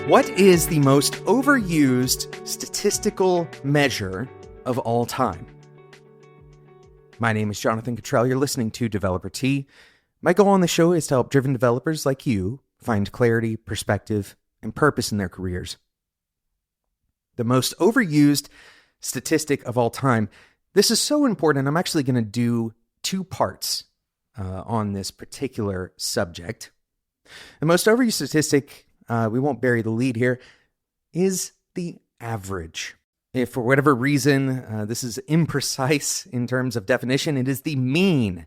What is the most overused statistical measure of all time? My name is Jonathan Cottrell. You're listening to Developer Tea. My goal on the show is to help driven developers like you find clarity, perspective, and purpose in their careers. The most overused statistic of all time. This is so important. I'm actually going to do two parts on this particular subject. The most overused statistic, we won't bury the lead here, is the average. If for whatever reason this is imprecise in terms of definition, it is the mean.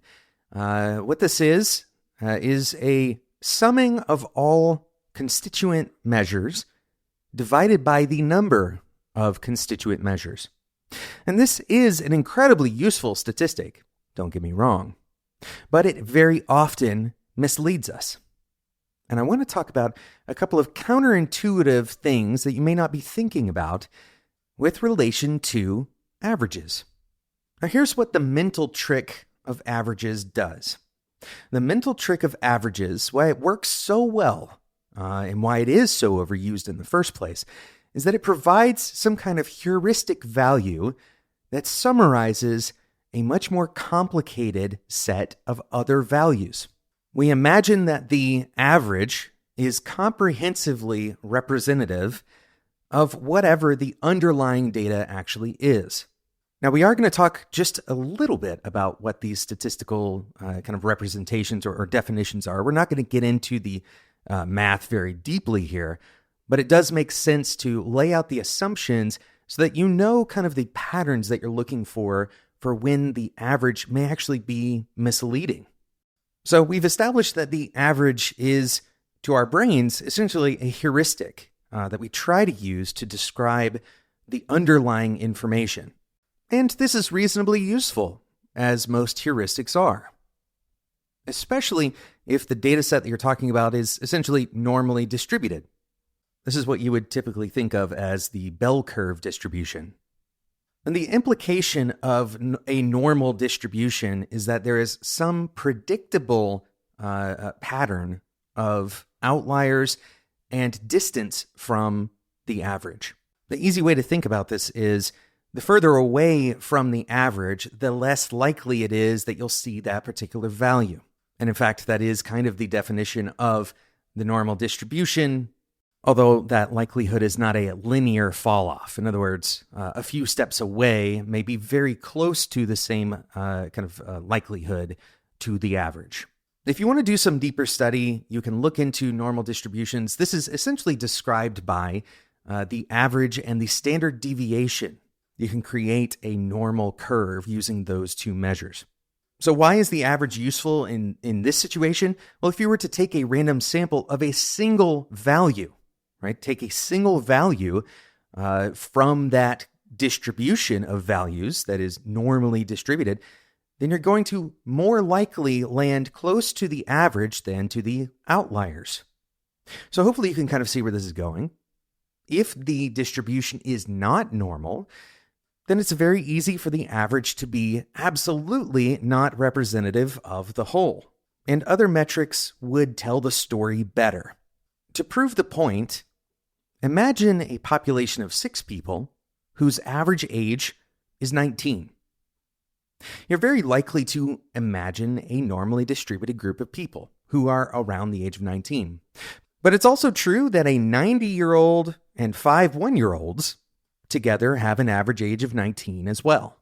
What this is a summing of all constituent measures divided by the number of constituent measures. And this is an incredibly useful statistic, don't get me wrong, but it very often misleads us. And I want to talk about a couple of counterintuitive things that you may not be thinking about with relation to averages. Now, here's what the mental trick of averages does. The mental trick of averages, why it works so well, and why it is so overused in the first place, is that it provides some kind of heuristic value that summarizes a much more complicated set of other values. We imagine that the average is comprehensively representative of whatever the underlying data actually is. Now, we are going to talk just a little bit about what these statistical kind of representations or definitions are. We're not going to get into the math very deeply here, but it does make sense to lay out the assumptions so that you know kind of the patterns that you're looking for when the average may actually be misleading. So we've established that the average is, to our brains, essentially a heuristic that we try to use to describe the underlying information. And this is reasonably useful, as most heuristics are, especially if the data set that you're talking about is essentially normally distributed. This is what you would typically think of as the bell curve distribution. And the implication of a normal distribution is that there is some predictable pattern of outliers and distance from the average. The easy way to think about this is the further away from the average, the less likely it is that you'll see that particular value. And in fact, that is kind of the definition of the normal distribution, although that likelihood is not a linear fall off. In other words, a few steps away may be very close to the same likelihood to the average. If you want to do some deeper study, you can look into normal distributions. This is essentially described by the average and the standard deviation. You can create a normal curve using those two measures. So why is the average useful in this situation? Well, if you were to take a random sample of a single value, right? Take a single value from that distribution of values that is normally distributed, then you're going to more likely land close to the average than to the outliers. So hopefully you can kind of see where this is going. If the distribution is not normal, then it's very easy for the average to be absolutely not representative of the whole. And other metrics would tell the story better. To prove the point, imagine a population of 6 people whose average age is 19. You're very likely to imagine a normally distributed group of people who are around the age of 19. But it's also true that a 90-year-old and 5 one-year-olds together have an average age of 19 as well.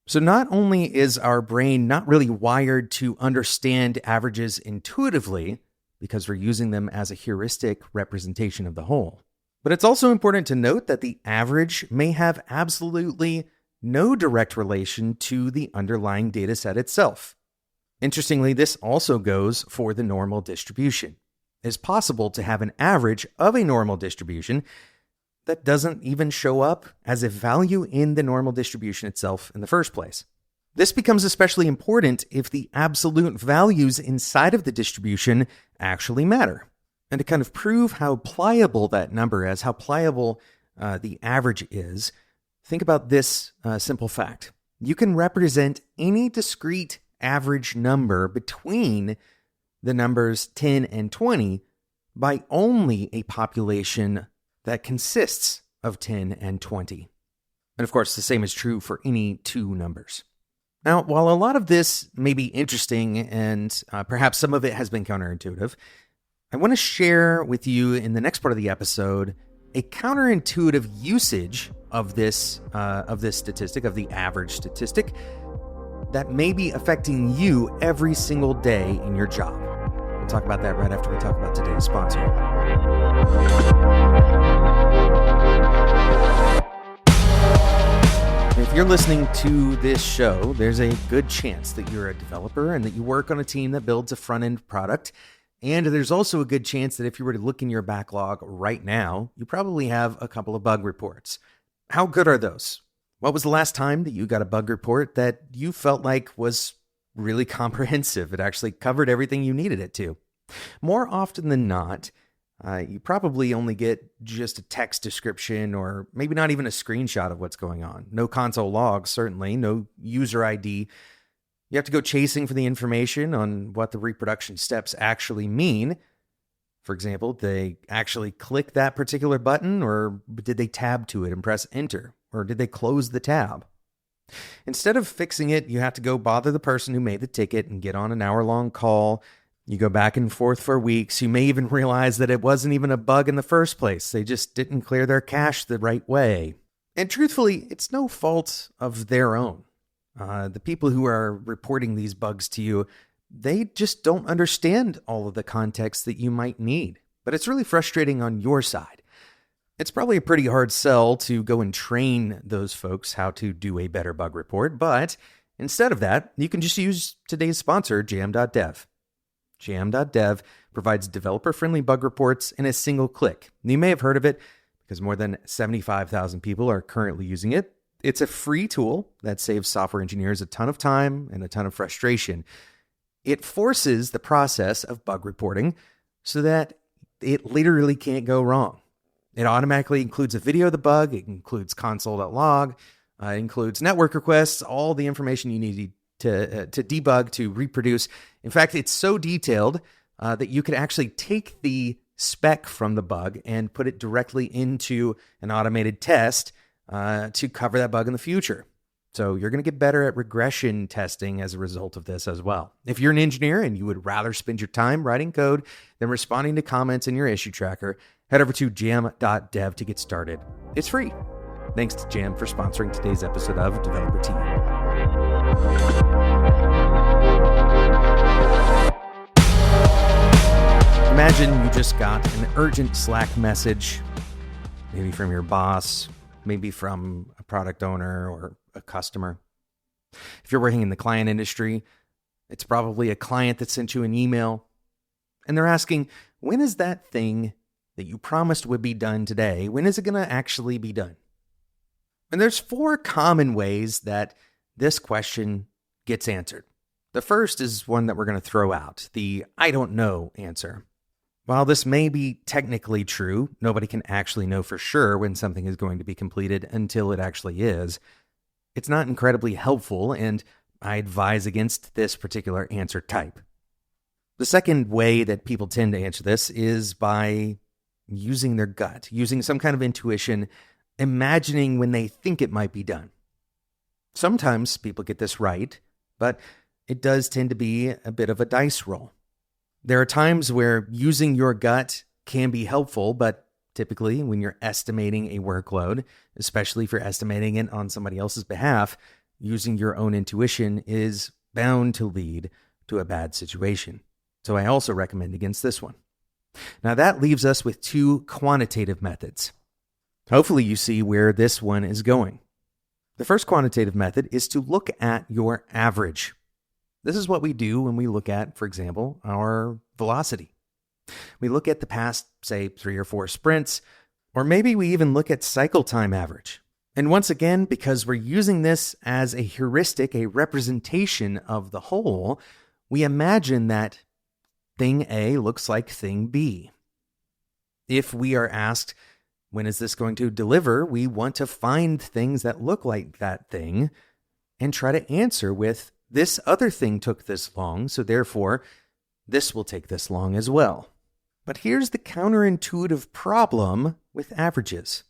So not only is our brain not really wired to understand averages intuitively, because we're using them as a heuristic representation of the whole, but it's also important to note that the average may have absolutely no direct relation to the underlying data set itself. Interestingly, this also goes for the normal distribution. It's possible to have an average of a normal distribution that doesn't even show up as a value in the normal distribution itself in the first place. This becomes especially important if the absolute values inside of the distribution actually matter. And to kind of prove how pliable that number is, how pliable the average is, think about this simple fact. You can represent any discrete average number between the numbers 10 and 20 by only a population that consists of 10 and 20. And of course, the same is true for any two numbers. Now, while a lot of this may be interesting and perhaps some of it has been counterintuitive, I want to share with you in the next part of the episode a counterintuitive usage of this statistic, of the average statistic, that may be affecting you every single day in your job. We'll talk about that right after we talk about today's sponsor. If you're listening to this show, there's a good chance that you're a developer and that you work on a team that builds a front-end product. And there's also a good chance that if you were to look in your backlog right now, you probably have a couple of bug reports. How good are those? What was the last time that you got a bug report that you felt like was really comprehensive? It actually covered everything you needed it to. More often than not, you probably only get just a text description or maybe not even a screenshot of what's going on. No console logs, certainly, no user ID. You have to go chasing for the information on what the reproduction steps actually mean. For example, did they actually click that particular button, or did they tab to it and press enter? Or did they close the tab? Instead of fixing it, you have to go bother the person who made the ticket and get on an hour-long call. You go back and forth for weeks. You may even realize that it wasn't even a bug in the first place. They just didn't clear their cache the right way. And truthfully, it's no fault of their own. The people who are reporting these bugs to you, they just don't understand all of the context that you might need. But it's really frustrating on your side. It's probably a pretty hard sell to go and train those folks how to do a better bug report. But instead of that, you can just use today's sponsor, Jam.dev. Jam.dev provides developer-friendly bug reports in a single click. You may have heard of it because more than 75,000 people are currently using it. It's a free tool that saves software engineers a ton of time and a ton of frustration. It forces the process of bug reporting so that it literally can't go wrong. It automatically includes a video of the bug. It includes console.log. It includes network requests, all the information you need to debug, to reproduce. In fact, it's so detailed that you could actually take the spec from the bug and put it directly into an automated test to cover that bug in the future. So you're going to get better at regression testing as a result of this as well. If you're an engineer and you would rather spend your time writing code than responding to comments in your issue tracker, head over to jam.dev to get started. It's free. Thanks to Jam for sponsoring today's episode of Developer Tea. Imagine you just got an urgent Slack message, maybe from your boss, maybe from a product owner or a customer. If you're working in the client industry, it's probably a client that sent you an email, and they're asking, when is that thing that you promised would be done today, when is it going to actually be done? And there's 4 common ways that this question gets answered. The first is one that we're going to throw out, the I don't know answer. While this may be technically true, nobody can actually know for sure when something is going to be completed until it actually is. It's not incredibly helpful, and I advise against this particular answer type. The second way that people tend to answer this is by using their gut, using some kind of intuition, imagining when they think it might be done. Sometimes people get this right, but it does tend to be a bit of a dice roll. There are times where using your gut can be helpful, but typically when you're estimating a workload, especially if you're estimating it on somebody else's behalf, using your own intuition is bound to lead to a bad situation. So I also recommend against this one. Now that leaves us with 2 quantitative methods. Hopefully you see where this one is going. The first quantitative method is to look at your average. This is what we do when we look at, for example, our velocity. We look at the past, say, 3 or 4 sprints, or maybe we even look at cycle time average. And once again, because we're using this as a heuristic, a representation of the whole, we imagine that thing A looks like thing B. If we are asked, when is this going to deliver, we want to find things that look like that thing and try to answer with, this other thing took this long, so therefore, this will take this long as well. But here's the counterintuitive problem with averages.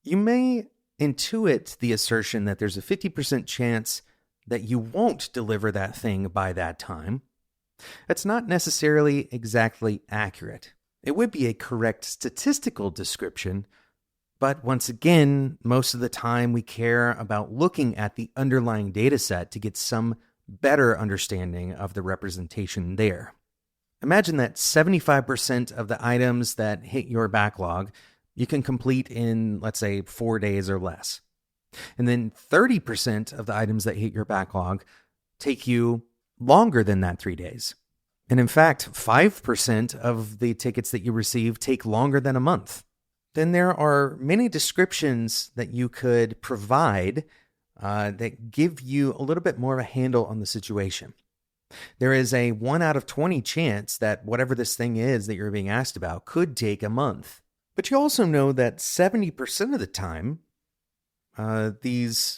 You may intuit the assertion that there's a 50% chance that you won't deliver that thing by that time. That's not necessarily exactly accurate. It would be a correct statistical description, but once again, most of the time we care about looking at the underlying data set to get some better understanding of the representation there. Imagine that 75% of the items that hit your backlog you can complete in, let's say, 4 days or less. And then 30% of the items that hit your backlog take you longer than that 3 days. And in fact, 5% of the tickets that you receive take longer than a month. Then there are many descriptions that you could provide that give you a little bit more of a handle on the situation. There is a 1 out of 20 chance that whatever this thing is that you're being asked about could take a month. But you also know that 70% of the time, the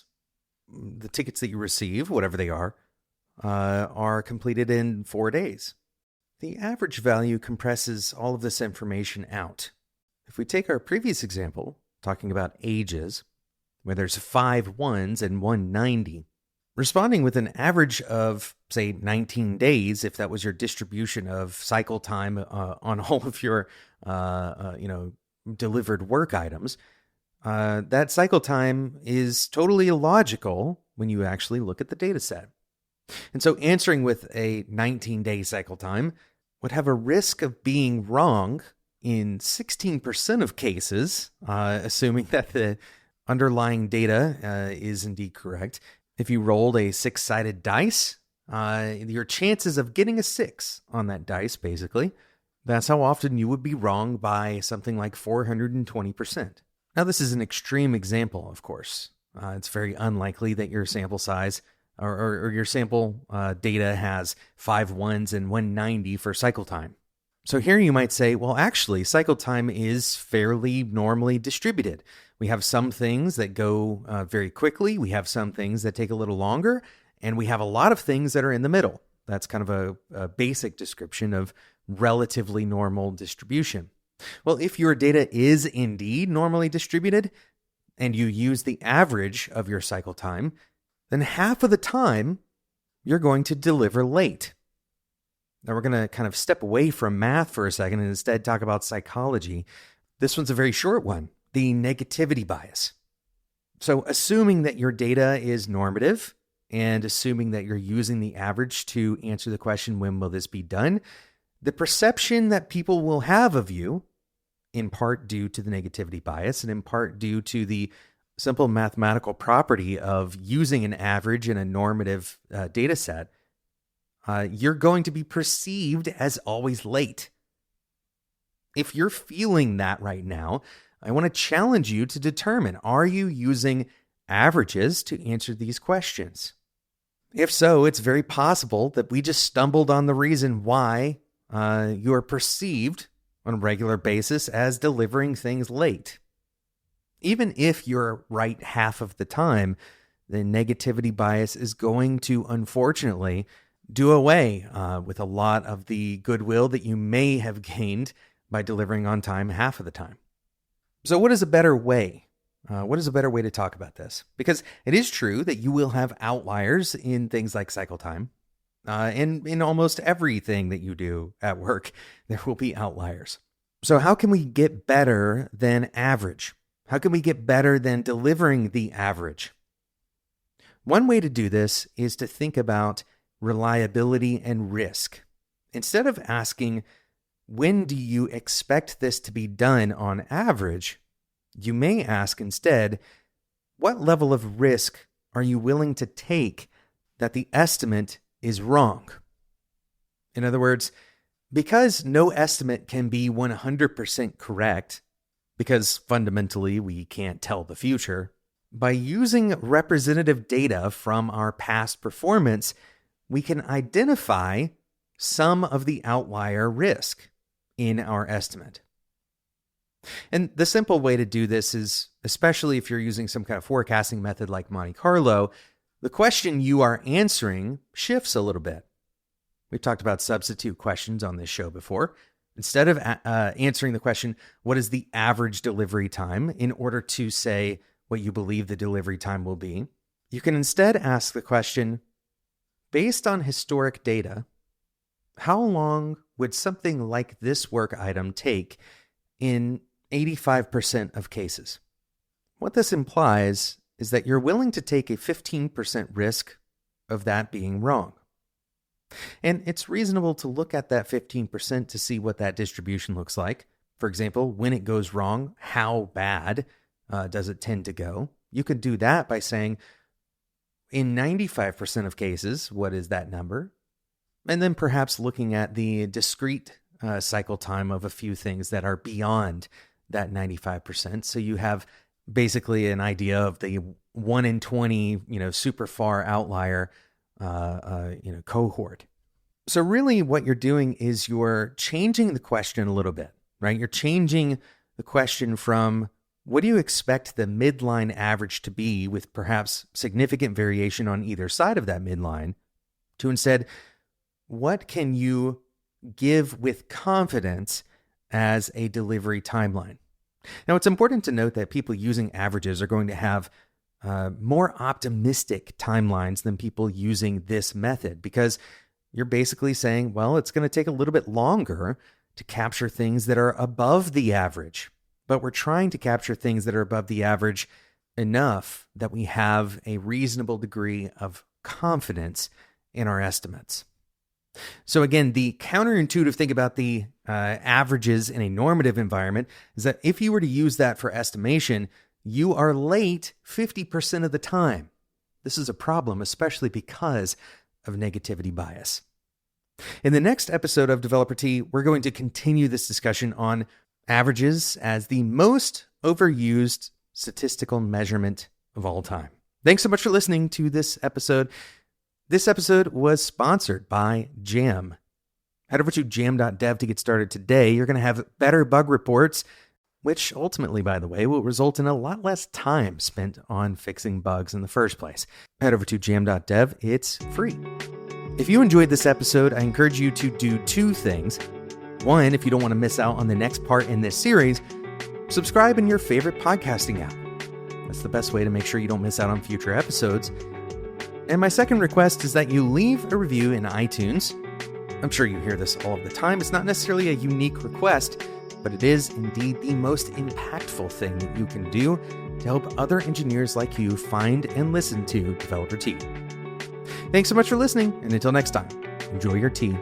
tickets that you receive, whatever they are completed in 4 days. The average value compresses all of this information out. If we take our previous example, talking about ages, where there's 5 ones and 190, responding with an average of, say, 19 days, if that was your distribution of cycle time on all of your, delivered work items, that cycle time is totally illogical when you actually look at the data set. And so answering with a 19-day cycle time would have a risk of being wrong in 16% of cases, assuming that the underlying data is indeed correct. If you rolled a 6-sided dice, your chances of getting a 6 on that dice, basically, that's how often you would be wrong by something like 420%. Now, this is an extreme example, of course. It's very unlikely that your sample size or your sample data has 5 ones and 190 for cycle time. So here you might say, well, actually, cycle time is fairly normally distributed. We have some things that go very quickly. We have some things that take a little longer. And we have a lot of things that are in the middle. That's kind of a basic description of relatively normal distribution. Well, if your data is indeed normally distributed and you use the average of your cycle time, then half of the time you're going to deliver late. Now we're going to kind of step away from math for a second and instead talk about psychology. This one's a very short one, the negativity bias. So assuming that your data is normative and assuming that you're using the average to answer the question, when will this be done? The perception that people will have of you, in part due to the negativity bias and in part due to the simple mathematical property of using an average in a normative data set, you're going to be perceived as always late. If you're feeling that right now, I want to challenge you to determine, are you using averages to answer these questions? If so, it's very possible that we just stumbled on the reason why you are perceived on a regular basis as delivering things late. Even if you're right half of the time, the negativity bias is going to, unfortunately, do away with a lot of the goodwill that you may have gained by delivering on time half of the time. So what is a better way? What is a better way to talk about this? Because it is true that you will have outliers in things like cycle time. And in almost everything that you do at work, there will be outliers. So how can we get better than average? How can we get better than delivering the average? One way to do this is to think about reliability and risk. Instead of asking, when do you expect this to be done on average? You may ask instead, what level of risk are you willing to take that the estimate is wrong? In other words, because no estimate can be 100% correct, because fundamentally we can't tell the future, by using representative data from our past performance, we can identify some of the outlier risk in our estimate. And the simple way to do this is, especially if you're using some kind of forecasting method like Monte Carlo, the question you are answering shifts a little bit. We've talked about substitute questions on this show before. Instead of answering the question, what is the average delivery time, in order to say what you believe the delivery time will be, you can instead ask the question, based on historic data, how long would something like this work item take in 85% of cases? What this implies is that you're willing to take a 15% risk of that being wrong. And it's reasonable to look at that 15% to see what that distribution looks like. For example, when it goes wrong, how bad does it tend to go? You could do that by saying, in 95% of cases, what is that number? And then perhaps looking at the discrete cycle time of a few things that are beyond that 95%. So you have basically an idea of the 1 in 20, super far outlier, cohort. So really what you're doing is you're changing the question a little bit, right? You're changing the question from, what do you expect the midline average to be with perhaps significant variation on either side of that midline, to instead, what can you give with confidence as a delivery timeline? Now, it's important to note that people using averages are going to have more optimistic timelines than people using this method, because you're basically saying, well, it's going to take a little bit longer to capture things that are above the average, but we're trying to capture things that are above the average enough that we have a reasonable degree of confidence in our estimates. So again, the counterintuitive thing about the averages in a normative environment is that if you were to use that for estimation, you are late 50% of the time. This is a problem, especially because of negativity bias. In the next episode of Developer Tea, we're going to continue this discussion on averages as the most overused statistical measurement of all time. Thanks so much for listening to this episode. This episode was sponsored by Jam. Head over to jam.dev to get started today. You're going to have better bug reports, which ultimately, by the way, will result in a lot less time spent on fixing bugs in the first place. Head over to jam.dev. It's free. If you enjoyed this episode, I encourage you to do two things. One, if you don't want to miss out on the next part in this series, subscribe in your favorite podcasting app. That's the best way to make sure you don't miss out on future episodes. And my second request is that you leave a review in iTunes. I'm sure you hear this all of the time. It's not necessarily a unique request, but it is indeed the most impactful thing that you can do to help other engineers like you find and listen to Developer Tea. Thanks so much for listening, and until next time, enjoy your tea.